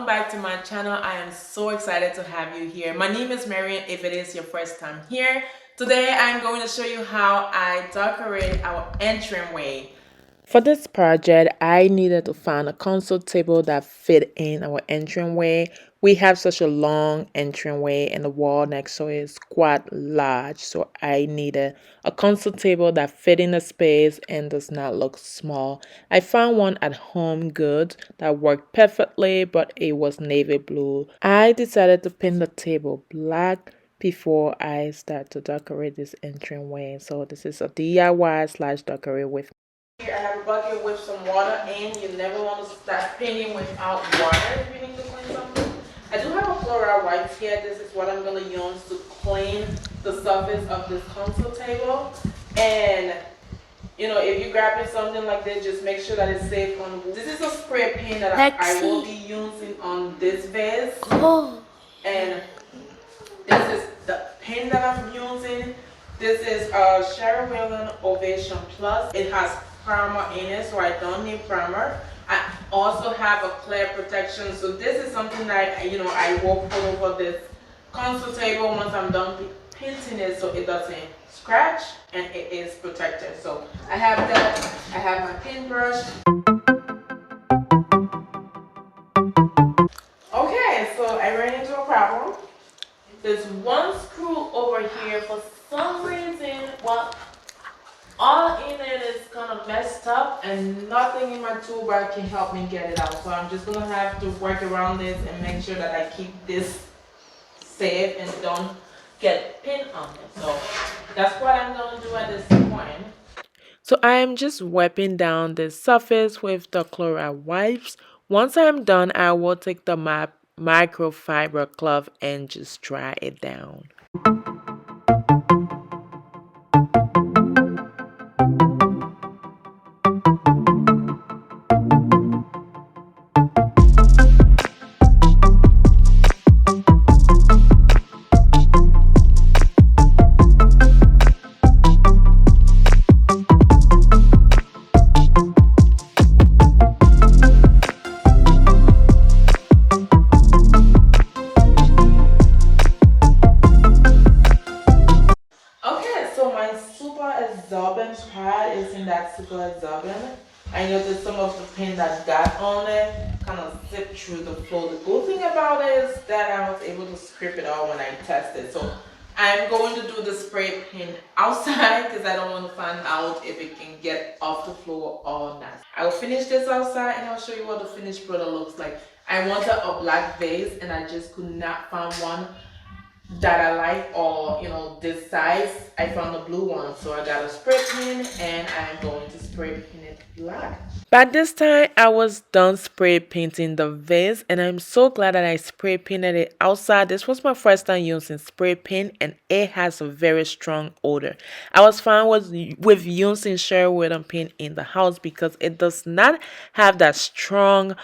back to my channel. I am so excited to have you here. My name is Marian if it is your first time here. Today I'm going to show you how I decorate our entryway. For this project, I needed to find a console table that fit in our entryway. We have such a long entryway and the wall next to it is quite large. So I needed a console table that fit in the space and does not look small. I found one at Home Goods that worked perfectly, but it was navy blue. I decided to paint the table black before I start to decorate this entryway. So this is a DIY slash decorate with. Here I have a bucket with some water in. You never want to start painting without water if you need to clean something. I do have a floral white here. This is what I'm going to use to clean the surface of this console table. And you know, if you're grabbing something like this, just make sure that it's safe on wood. This is a spray paint that I will be using on this vase. Oh. And this is the paint that I'm using. This is a Sherry Whelan Ovation Plus. It has primer in it, so I don't need primer. I also have a clear protection, so this is something that I will put over this console table once I'm done painting it, so it doesn't scratch and it is protected. So I have that. I have my paintbrush. Okay, so I ran into a problem. There's one screw over here for some reason. Well, all in it is kind of messed up and nothing in my toolbar can help me get it out. So I'm just gonna have to work around this and make sure that I keep this safe and don't get pinned on it. So that's what I'm gonna do at this point. So I am just wiping down the surface with the chloride wipes. Once I'm done, I will take the microfiber cloth and just dry it down. Absorbent pad is in that super absorbent. I noticed some of the paint that got on it kind of zipped through the floor. The good thing about it is that I was able to scrape it out when I tested. So I'm going to do the spray paint outside because I don't want to find out if it can get off the floor or not. I will finish this outside and I'll show you what the finished product looks like. I wanted a black vase and I just could not find one that I like, or this size. I found a blue one, so I got a spray paint and I'm going to spray paint it black. By this time I was done spray painting the vase and I'm so glad that I spray painted it outside. This was my first time using spray paint and it has a very strong odor. I was fine with using Sherry Whelan paint in the house because it does not have that strong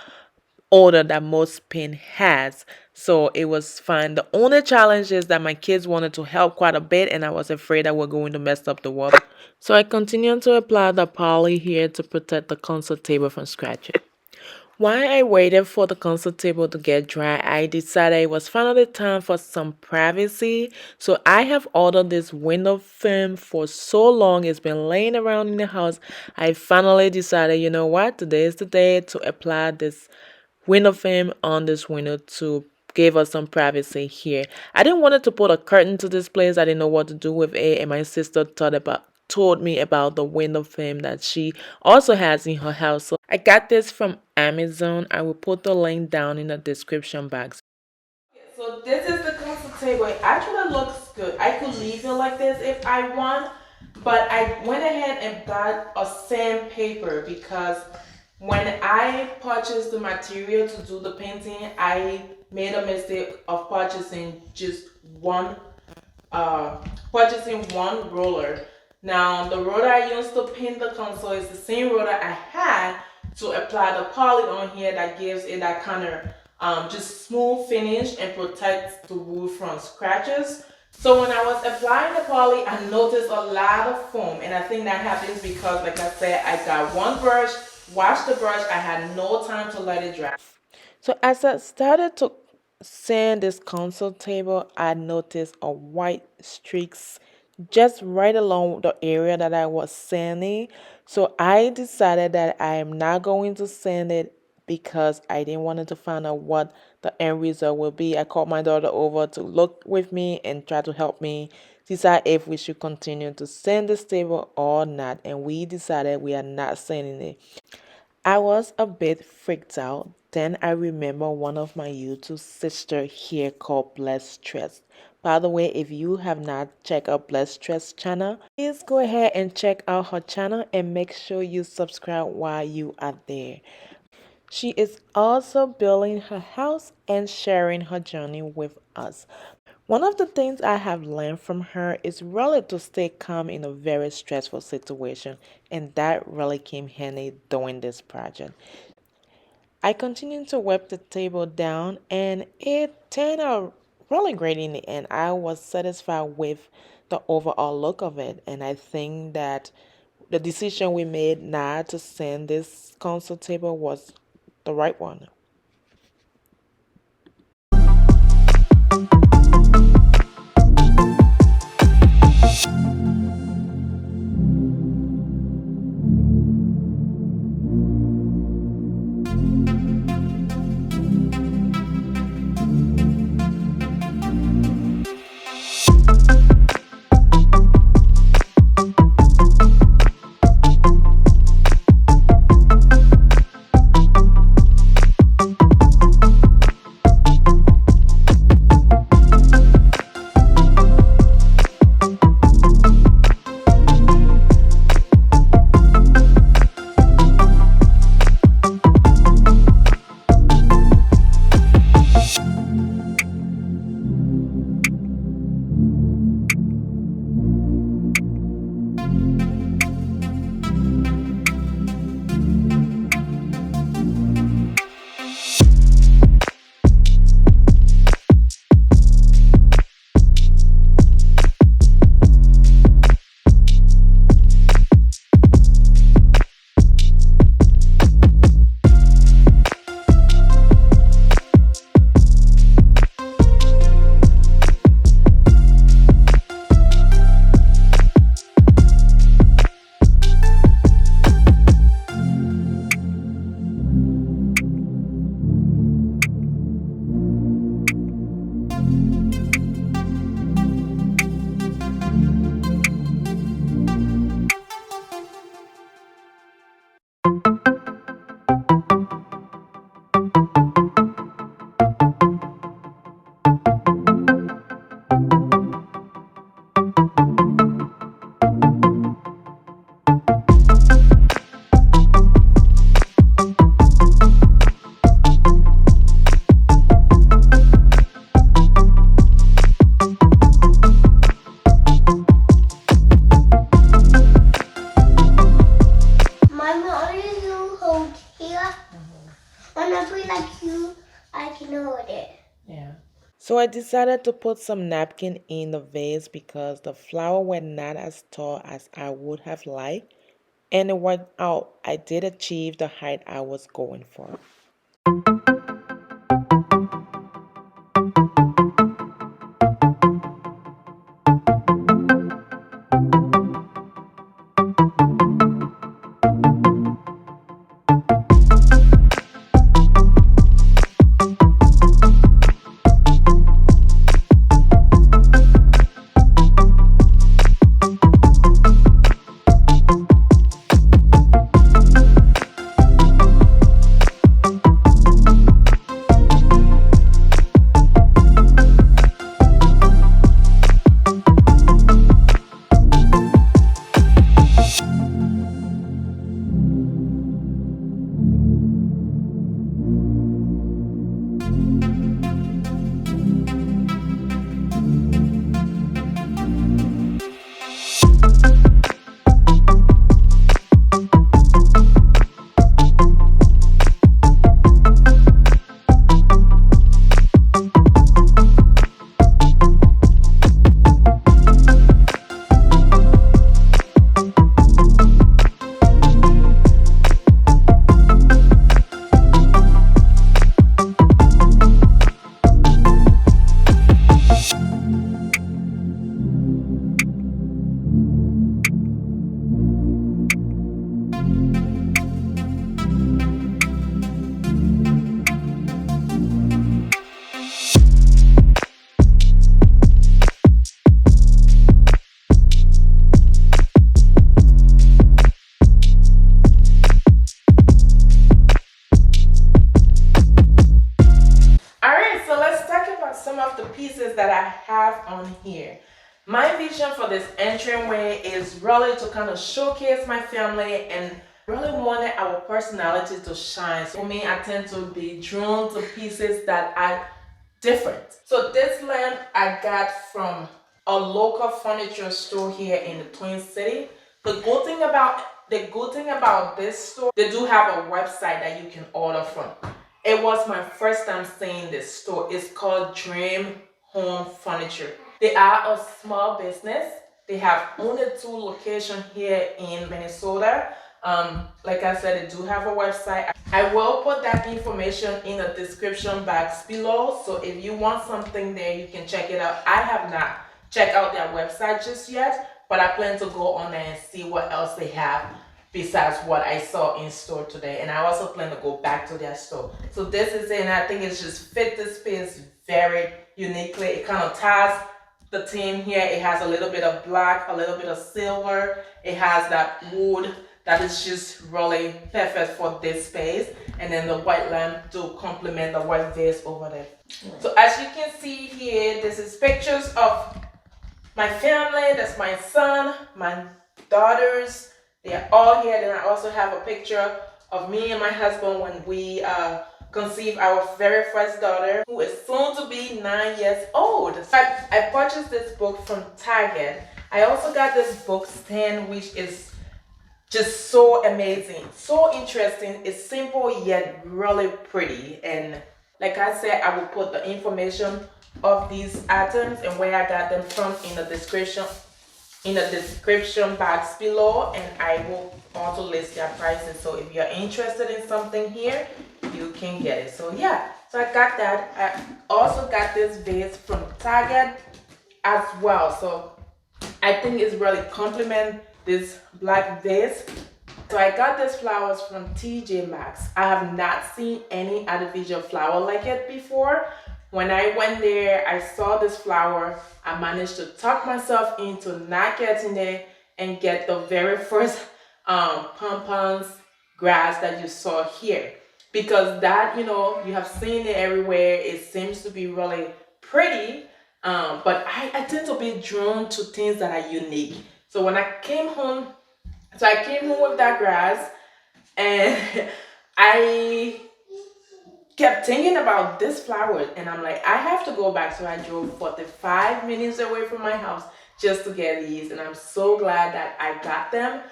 odor that most paint has, so it was fine. The only challenge is that my kids wanted to help quite a bit and I was afraid that we're going to mess up the wall, so I continued to apply the poly here to protect the console table from scratching. While I waited for the console table to get dry, I decided it was finally time for some privacy. So I have ordered this window film for so long. It's been laying around in the house. I finally decided, you know what, today is the day to apply this window film on this window to give us some privacy here. I didn't want to put a curtain to this place. I didn't know what to do with it, and my sister told me about the window film that she also has in her house. So I got this from Amazon. I will put the link down in the description box. So this is the console table. It actually looks good. I could leave it like this if I want, but I went ahead and got a sandpaper because when I purchased the material to do the painting, I made a mistake of purchasing one roller. Now the roller I used to paint the console is the same roller I had to apply the poly on here that gives it that kind of just smooth finish and protects the wood from scratches. So when I was applying the poly, I noticed a lot of foam, and I think that happens because, like I said, I got one brush, washed the brush, I had no time to let it dry. So as I started to sand this console table, I noticed a white streaks just right along the area that I was sanding. So I decided that I am not going to sand it because I didn't want to find out what the end result will be. I called my daughter over to look with me and try to help me decide if we should continue to sand this table or not. And we decided we are not sanding it. I was a bit freaked out. Then I remember one of my YouTube sister here called Blessed Stress. By the way, if you have not checked out Blessed Stress channel, please go ahead and check out her channel and make sure you subscribe while you are there. She is also building her house and sharing her journey with us. One of the things I have learned from her is really to stay calm in a very stressful situation, and that really came handy during this project. I continued to wipe the table down, and it turned out really great in the end. I was satisfied with the overall look of it, and I think that the decision we made not to send this console table was the right one. My mother you hold here. When I feel like you, I can hold it. Yeah. So I decided to put some napkin in the vase because the flower were not as tall as I would have liked, and it worked out. I did achieve the height I was going for. some of the pieces that I have on here. My vision for this entryway is really to kind of showcase my family and really wanted our personality to shine. So for me, I tend to be drawn to pieces that are different. So this lamp I got from a local furniture store here in the Twin City. The good thing about this store, they do have a website that you can order from. It was my first time seeing this store. It's called Dream Home Furniture. They are a small business. They have only 2 locations here in Minnesota. Like I said, they do have a website. I will put that information in the description box below. So if you want something there, you can check it out. I have not checked out their website just yet, but I plan to go on there and see what else they have besides what I saw in store today. And I also plan to go back to their store. So this is it, and I think it's just fit the space very uniquely. It kind of ties the theme here. It has a little bit of black, a little bit of silver. It has that wood that is just really perfect for this space. And then the white lamp to complement the white vase over there. So as you can see here, this is pictures of my family. That's my son, my daughters. They are all here. Then I also have a picture of me and my husband when we conceived our very first daughter, who is soon to be 9 years old. So I purchased this book from Target. I also got this book stand, which is just so amazing, so interesting. It's simple yet really pretty. And like I said, I will put the information of these items and where I got them from in the description box below, and I will also list their prices. So if you're interested in something here, you can get it. So yeah, so I got that. I also got this vase from Target as well. So I think it's really complement this black vase. So I got these flowers from TJ Maxx. I have not seen any artificial flower like it before. When I went there, I saw this flower. I managed to talk myself into not getting it and get the very first pompons grass that you saw here. Because that, you have seen it everywhere. It seems to be really pretty. But I tend to be drawn to things that are unique. So when I came home, with that grass, and I kept thinking about this flower, and I'm like, I have to go back. So I drove 45 minutes away from my house just to get these, and I'm so glad that I got them.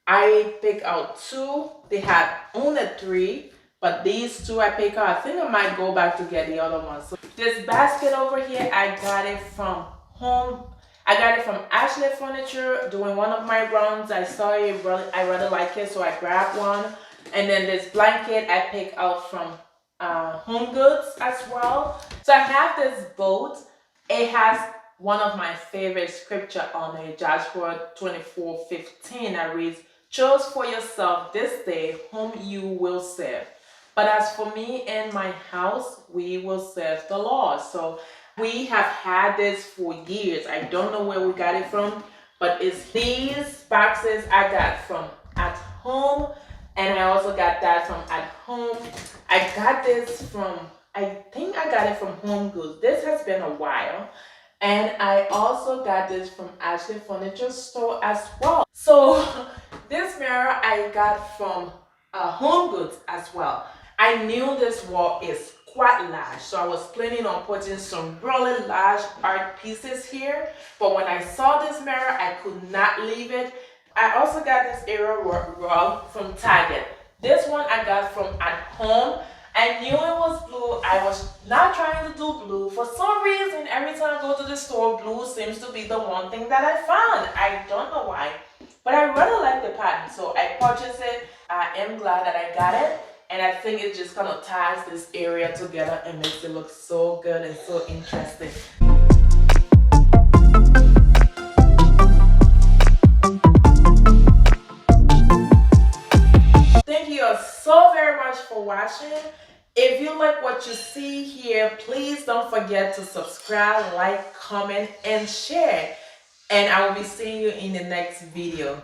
I picked out 2. They had only 3, but these 2 I picked out. I think I might go back to get the other ones. So this basket over here, I got it from Ashley Furniture. Doing one of my runs, I saw it, I really like it, so I grabbed one. And then this blanket I picked out from Home Goods as well. So I have this boat. It has one of my favorite scripture on it, Joshua 24:15. That reads, "Choose for yourself this day whom you will serve. But as for me and my house, we will serve the Lord." So we have had this for years. I don't know where we got it from, but it's these boxes I got from At Home, and I also got that from At Home. I got this from, I think I got it from Home Goods. This has been a while. And I also got this from Ashley Furniture Store as well. So this mirror I got from Home Goods as well. I knew this wall is quite large, so I was planning on putting some really large art pieces here, but when I saw this mirror, I could not leave it. I also got this area rug from Target. This one I got from At Home. I knew it was blue. I was not trying to do blue. For some reason, every time I go to the store, blue seems to be the one thing that I found. I don't know why, but I really like the pattern, so I purchased it. I am glad that I got it. And I think it just kind of ties this area together and makes it look so good and so interesting. Thank you all so very much for watching. If you like what you see here, please don't forget to subscribe, like, comment, and share. And I will be seeing you in the next video.